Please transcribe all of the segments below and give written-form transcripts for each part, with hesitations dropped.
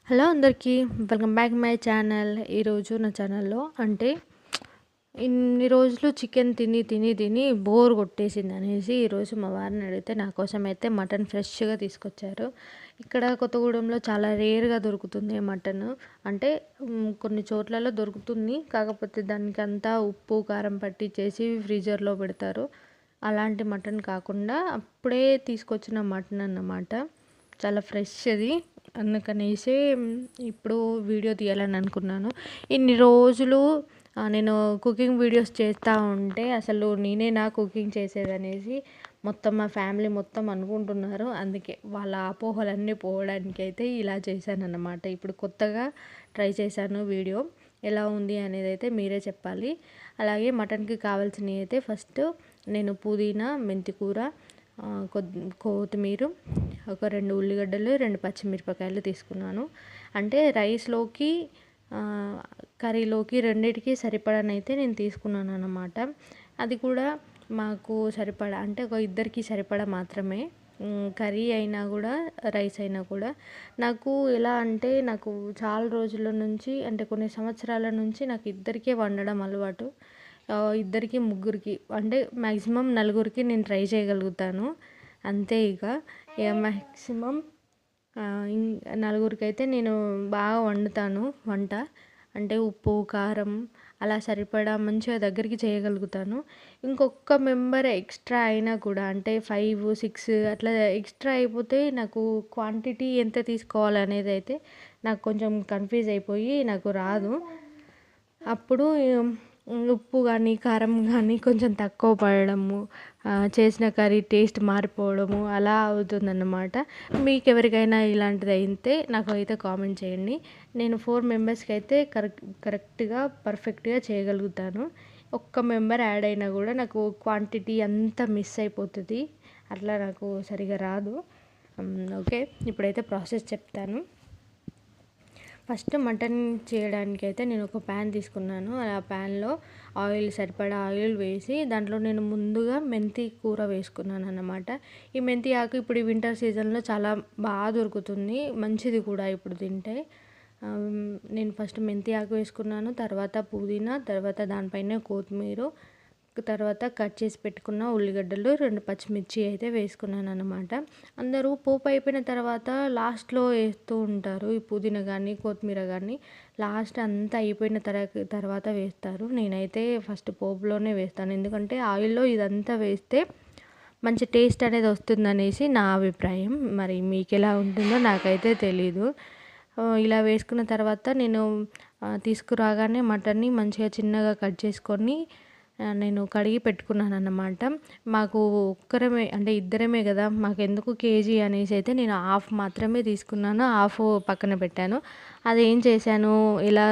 Hello అందరికీ welcome back my channel. ఈరోజు నా ఛానల్లో ఇన్ని రోజులు చికెన్ తిని తిని తిని బోర్ కొట్టేసింది అనేసి ఈరోజు మా వారిని అడిగితే నా కోసం అయితే మటన్ ఫ్రెష్గా తీసుకొచ్చారు. ఇక్కడ కొత్తగూడెంలో చాలా రేర్గా దొరుకుతుంది మటన్. అంటే కొన్ని చోట్లలో దొరుకుతుంది, కాకపోతే దానికి అంతా ఉప్పు కారం పట్టించేసి ఫ్రీజర్లో పెడతారు. అలాంటి మటన్ కాకుండా అప్పుడే తీసుకొచ్చిన మటన్ అన్నమాట. చాలా ఫ్రెష్ అది. అందుకనేసి ఇప్పుడు వీడియో తీయాలని అనుకున్నాను. ఇన్ని రోజులు నేను కుకింగ్ వీడియోస్ చేస్తూ ఉంటే అసలు నేనేనా కుకింగ్ చేసేదనేసి మొత్తం మా ఫ్యామిలీ మొత్తం అనుకుంటున్నారు. అందుకే వాళ్ళ అపోహలన్నీ పోవడానికి అయితే ఇలా చేశానన్నమాట. ఇప్పుడు కొత్తగా ట్రై చేశాను. వీడియో ఎలా ఉంది అనేది అయితే మీరే చెప్పాలి. అలాగే మటన్కి కావాల్సినవి అయితే ఫస్ట్ నేను పుదీనా, మెంతికూర, కొత్తిమీర, ఒక 2 ఉల్లిగడ్డలు, 2 పచ్చిమిరపకాయలు తీసుకున్నాను. అంటే రైస్లోకి కర్రీలోకి రెండిటికి సరిపడానైతే నేను తీసుకున్నాను అన్నమాట. అది కూడా మాకు సరిపడా, అంటే ఒక ఇద్దరికి సరిపడా మాత్రమే. కర్రీ అయినా కూడా రైస్ అయినా కూడా నాకు ఎలా అంటే, నాకు చాలా రోజుల నుంచి, అంటే కొన్ని సంవత్సరాల నుంచి నాకు ఇద్దరికే వండడం అలవాటు. ఇద్దరికి ముగ్గురికి, అంటే మ్యాక్సిమం నలుగురికి నేను ట్రై చేయగలుగుతాను అంతే. ఇక మ్యాక్సిమం నలుగురికైతే నేను బాగా వండుతాను వంట. అంటే ఉప్పు కారం అలా సరిపడా మంచిగా దగ్గరికి చేయగలుగుతాను. ఇంకొక మెంబర్ ఎక్స్ట్రా అయినా కూడా, అంటే 5, 6 అట్లా ఎక్స్ట్రా అయిపోతే నాకు క్వాంటిటీ ఎంత తీసుకోవాలనేది అయితే నాకు కొంచెం కన్ఫ్యూజ్ అయిపోయి నాకు రాదు. అప్పుడు ఉప్పు కానీ కారం కానీ కొంచెం తక్కువ పడడము, చేసిన కర్రీ టేస్ట్ మారిపోవడము అలా అవుతుందన్నమాట. మీకు ఎవరికైనా ఇలాంటిది అయితే నాకు అయితే కామెంట్ చేయండి. నేను 4 మెంబర్స్కి అయితే కరెక్ట్గా పర్ఫెక్ట్గా చేయగలుగుతాను. ఒక్క మెంబర్ యాడ్ అయినా కూడా నాకు క్వాంటిటీ అంతా మిస్ అయిపోతుంది. అట్లా నాకు సరిగా రాదు. ఓకే, ఇప్పుడైతే ప్రాసెస్ చెప్తాను. ఫస్ట్ మటన్ చేయడానికి అయితే నేను ఒక ప్యాన్ తీసుకున్నాను. ఆ ప్యాన్లో సరిపడా ఆయిల్ వేసి దాంట్లో నేను ముందుగా మెంతి కూర వేసుకున్నాను అన్నమాట. ఈ మెంతి ఆకు ఇప్పుడు ఈ వింటర్ సీజన్లో చాలా బాగా దొరుకుతుంది, మంచిది కూడా ఇప్పుడు తింటే. నేను ఫస్ట్ మెంతి ఆకు వేసుకున్నాను, తర్వాత పుదీనా, తర్వాత దానిపైన కొత్తిమీర, తర్వాత కట్ చేసి పెట్టుకున్న ఉల్లిగడ్డలు, 2 పచ్చిమిర్చి అయితే వేసుకున్నాను అన్నమాట. అందరూ పోపు అయిపోయిన తర్వాత లాస్ట్లో వేస్తూ ఉంటారు. ఈ పుదీనా కానీ కొత్తిమీర కానీ లాస్ట్ అంతా అయిపోయిన తర్వాత వేస్తారు. నేనైతే ఫస్ట్ పోపులోనే వేస్తాను, ఎందుకంటే ఆయిల్లో ఇదంతా వేస్తే మంచి టేస్ట్ అనేది వస్తుందనేసి నా అభిప్రాయం. మరి మీకు ఎలా ఉంటుందో నాకైతే తెలీదు. ఇలా వేసుకున్న తర్వాత నేను తీసుకురాగానే మటన్ని మంచిగా చిన్నగా కట్ చేసుకొని నేను కడిగి పెట్టుకున్నాను అన్నమాట. మాకు ఒక్కరమే, అంటే ఇద్దరమే కదా, మాకు ఎందుకు కేజీ అనేసి అయితే నేను హాఫ్ మాత్రమే తీసుకున్నాను, హాఫ్ పక్కన పెట్టాను. అది ఏం చేశాను, ఎలా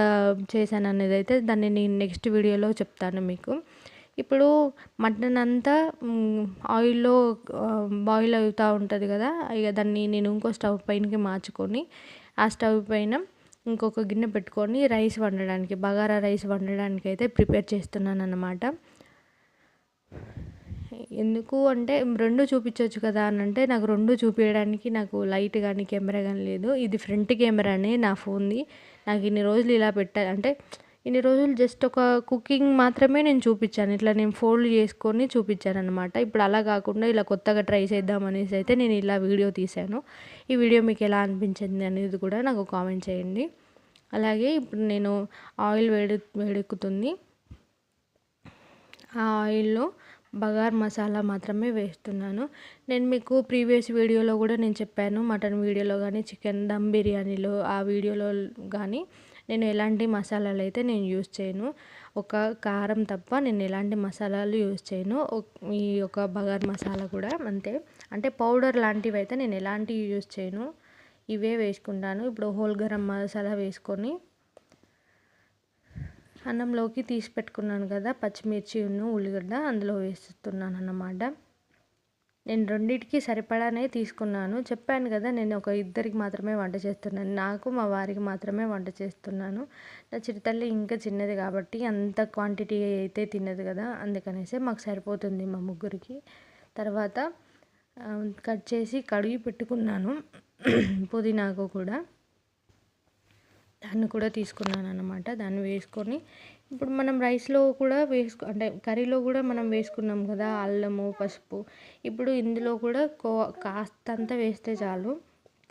చేశాను అనేది అయితే దాన్ని నేను నెక్స్ట్ వీడియోలో చెప్తాను మీకు. ఇప్పుడు మటన్ అంతా ఆయిల్లో బాయిల్ అవుతూ ఉంటుంది కదా, ఇక దాన్ని నేను ఇంకో స్టవ్ పైనకి మార్చుకొని ఆ స్టవ్ పైన ఇంకొక గిన్నె పెట్టుకొని రైస్ వండడానికి, బగారా రైస్ వండడానికి అయితే ప్రిపేర్ చేస్తున్నాను అన్నమాట. ఎందుకు అంటే 2 చూపించవచ్చు కదా అని అంటే, నాకు 2 చూపించడానికి నాకు లైట్ కానీ కెమెరా కానీ లేదు. ఇది ఫ్రంట్ కెమెరానే నా ఫోన్ది. నాకు ఇన్ని రోజులు ఇలా అంటే ఇన్ని రోజులు జస్ట్ ఒక కుకింగ్ మాత్రమే నేను చూపించాను, ఇట్లా నేను ఫోల్డ్ చేసుకొని చూపించాను అనమాట. ఇప్పుడు అలా కాకుండా ఇలా కొత్తగా ట్రై చేద్దాం అనేసి అయితే నేను ఇలా వీడియో తీశాను. ఈ వీడియో మీకు ఎలా అనిపించింది అనేది కూడా నాకు కామెంట్ చేయండి. అలాగే ఇప్పుడు నేను ఆయిల్ వేడెక్కుతుంది. ఆ ఆయిల్లో బగార్ మసాలా మాత్రమే వేస్తున్నాను. నేను మీకు ప్రీవియస్ వీడియోలో కూడా నేను చెప్పాను, మటన్ వీడియోలో కానీ చికెన్ దమ్ బిర్యానీలో ఆ వీడియోలో కానీ నేను ఎలాంటి మసాలాలు అయితే నేను యూస్ చేయను. ఒక కారం తప్ప నేను ఎలాంటి మసాలాలు యూస్ చేయను. ఈ ఒక బగార్ మసాలా కూడా అంతే. అంటే పౌడర్ లాంటివి అయితే నేను ఎలాంటివి యూస్ చేయను, ఇవే వేసుకుంటాను. ఇప్పుడు హోల్ గరం మసాలా వేసుకొని అన్నంలోకి తీసి పెట్టుకున్నాను కదా పచ్చిమిర్చి ఉల్లిగడ్డ, అందులో వేస్తున్నాను అన్నమాట. నేను రెండింటికి సరిపడానే తీసుకున్నాను. చెప్పాను కదా, నేను ఒక ఇద్దరికి మాత్రమే వంట చేస్తున్నాను, నాకు మా వారికి మాత్రమే వంట చేస్తున్నాను. నా చిరుతల్లి ఇంకా చిన్నది కాబట్టి అంత క్వాంటిటీ అయితే తినదు కదా, అందుకనేసి మాకు సరిపోతుంది మా ముగ్గురికి. తర్వాత కట్ చేసి కడిగి పెట్టుకున్నాను పుదీనాకు కూడా. దాన్ని కూడా తీసుకున్నాను అన్నమాట. దాన్ని వేసుకొని ఇప్పుడు మనం రైస్లో కూడా అంటే కర్రీలో కూడా మనం వేసుకున్నాం కదా అల్లము, పసుపు. ఇప్పుడు ఇందులో కూడా కాస్తంత వేస్తే చాలు,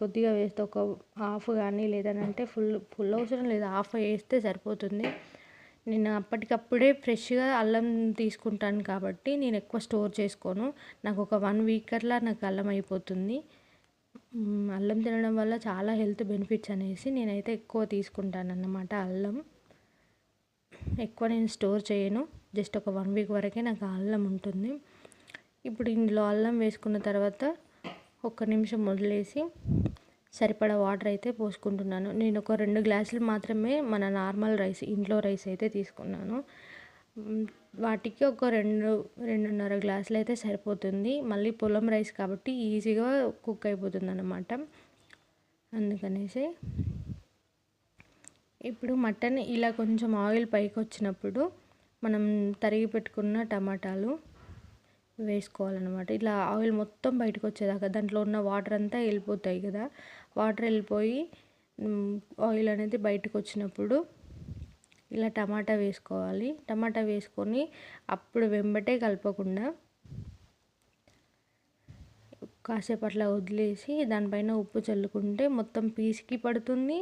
కొద్దిగా వేస్తే ఒక హాఫ్ కానీ లేదనంటే ఫుల్ అవసరం లేదు, హాఫ్ వేస్తే సరిపోతుంది. నేను అప్పటికప్పుడే ఫ్రెష్గా అల్లం తీసుకుంటాను కాబట్టి నేను ఎక్కువ స్టోర్ చేసుకోను. నాకు ఒక 1 వీక్ అట్లా నాకు అల్లం అయిపోతుంది. అల్లం తినడం వల్ల చాలా హెల్త్ బెనిఫిట్స్ అనేసి నేనైతే ఎక్కువ తీసుకుంటాను అన్నమాట. అల్లం ఎక్కువ నేను స్టోర్ చేయను, జస్ట్ ఒక 1 వీక్ వరకే నాకు అల్లం ఉంటుంది. ఇప్పుడు ఇందులో అల్లం వేసుకున్న తర్వాత ఒక్క నిమిషం వదిలేసి సరిపడా వాటర్ అయితే పోసుకుంటున్నాను. నేను ఒక 2 గ్లాసులు మాత్రమే మన నార్మల్ రైస్, ఇంట్లో రైస్ అయితే తీసుకున్నాను. వాటికి ఒక 2-2.5 గ్లాసులు అయితే సరిపోతుంది. మళ్ళీ పొలం రైస్ కాబట్టి ఈజీగా కుక్ అయిపోతుంది అన్నమాట. అందుకనేసి ఇప్పుడు మటన్ ఇలా కొంచెం ఆయిల్ పైకి వచ్చినప్పుడు మనం తరిగి పెట్టుకున్న టమాటాలు వేసుకోవాలన్నమాట. ఇట్లా ఆయిల్ మొత్తం బయటకు వచ్చేదాకా, దాంట్లో ఉన్న వాటర్ అంతా వెళ్ళిపోతాయి కదా, వాటర్ వెళ్ళిపోయి ఆయిల్ అనేది బయటకు వచ్చినప్పుడు ఇలా టమాటా వేసుకోవాలి. టమాటా వేసుకొని అప్పుడు వెంబటే కలపకుండా కాసేపు అట్లా వదిలేసి దానిపైన ఉప్పు చల్లుకుంటే మొత్తం పీస్కి పడుతుంది,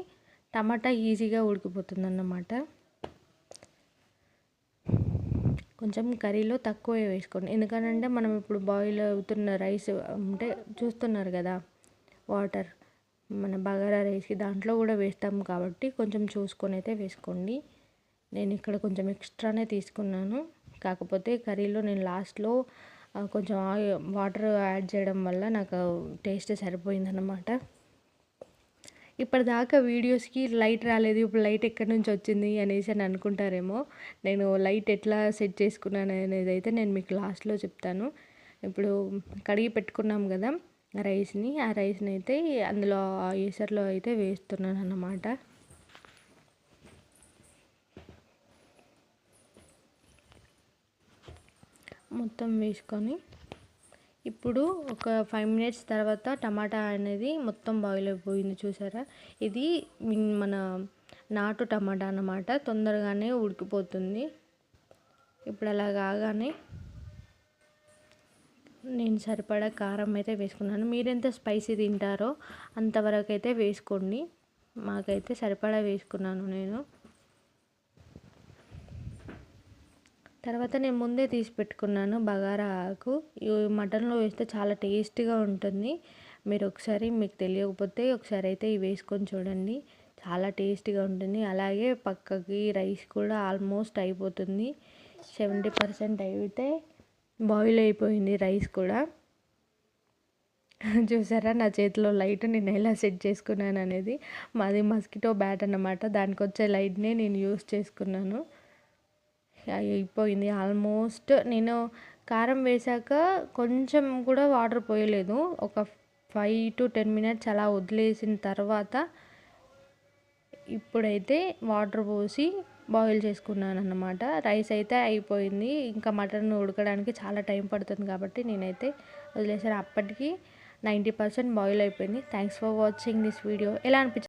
టమాటా ఈజీగా ఉడికిపోతుంది అన్నమాట. కొంచెం కర్రీలో తక్కువే వేసుకోండి, ఎందుకంటే మనం ఇప్పుడు బాయిల్ అవుతున్న రైస్ అంటే చూస్తున్నారు కదా, వాటర్ మన బగారా రైస్కి దాంట్లో కూడా వేస్తాం కాబట్టి కొంచెం చూసుకొని అయితే వేసుకోండి. నేను ఇక్కడ కొంచెం ఎక్స్ట్రానే తీసుకున్నాను, కాకపోతే కర్రీలో నేను లాస్ట్లో కొంచెం వాటర్ యాడ్ చేయడం వల్ల నాకు టేస్ట్ సరిపోయిందన్నమాట. ఇప్పటిదాకా వీడియోస్కి లైట్ రాలేదు, ఇప్పుడు లైట్ ఎక్కడి నుంచి వచ్చింది అనేసి అని అనుకుంటారేమో. నేను లైట్ ఎట్లా సెట్ చేసుకున్నాను అనేది అయితే నేను మీకు లాస్ట్లో చెప్తాను. ఇప్పుడు కడిగి పెట్టుకున్నాం కదా రైస్ని, ఆ రైస్ని అయితే అందులో ఎసర్లో అయితే వేస్తున్నాను అన్నమాట. మొత్తం వేసుకొని ఇప్పుడు ఒక 5 మినిట్స్ తర్వాత టమాటా అనేది మొత్తం బాయిల్ అయిపోయింది చూసారా. ఇది మన నాటు టమాటా అన్నమాట, తొందరగానే ఉడికిపోతుంది. ఇప్పుడు అలా కాగానే నేను సరిపడా కారం అయితే వేసుకున్నాను. మీరెంత స్పైసీ తింటారో అంతవరకు అయితే వేసుకోండి, మాకైతే సరిపడా వేసుకున్నాను నేను. తర్వాత నేను ముందే తీసి పెట్టుకున్నాను బగారా ఆకు, మటన్లో వేస్తే చాలా టేస్టీగా ఉంటుంది. మీరు ఒకసారి మీకు తెలియకపోతే ఒకసారి అయితే ఇవి వేసుకొని చూడండి, చాలా టేస్టీగా ఉంటుంది. అలాగే పక్కకి రైస్ కూడా ఆల్మోస్ట్ అయిపోతుంది, 70% అయితే బాయిల్ అయిపోయింది రైస్ కూడా. చూసారా నా చేతిలో లైట్ నేను ఎలా సెట్ చేసుకున్నాను అనేది, మాది మస్కిటో బ్యాట్ అన్నమాట, దానికి వచ్చే లైట్నే నేను యూస్ చేసుకున్నాను. అయిపోయింది ఆల్మోస్ట్. నేను కారం వేసాక కొంచెం కూడా వాటర్ పోయలేదు, ఒక 5 to 10 మినిట్స్ అలా వదిలేసిన తర్వాత ఇప్పుడైతే వాటర్ పోసి బాయిల్ చేసుకున్నాను అన్నమాట. రైస్ అయితే అయిపోయింది, ఇంకా మటన్ ఉడకడానికి చాలా టైం పడుతుంది కాబట్టి నేనైతే వదిలేసాను. అప్పటికి 90% బాయిల్ అయిపోయింది. Thanks for watching this video. ఎలా అనిపించింది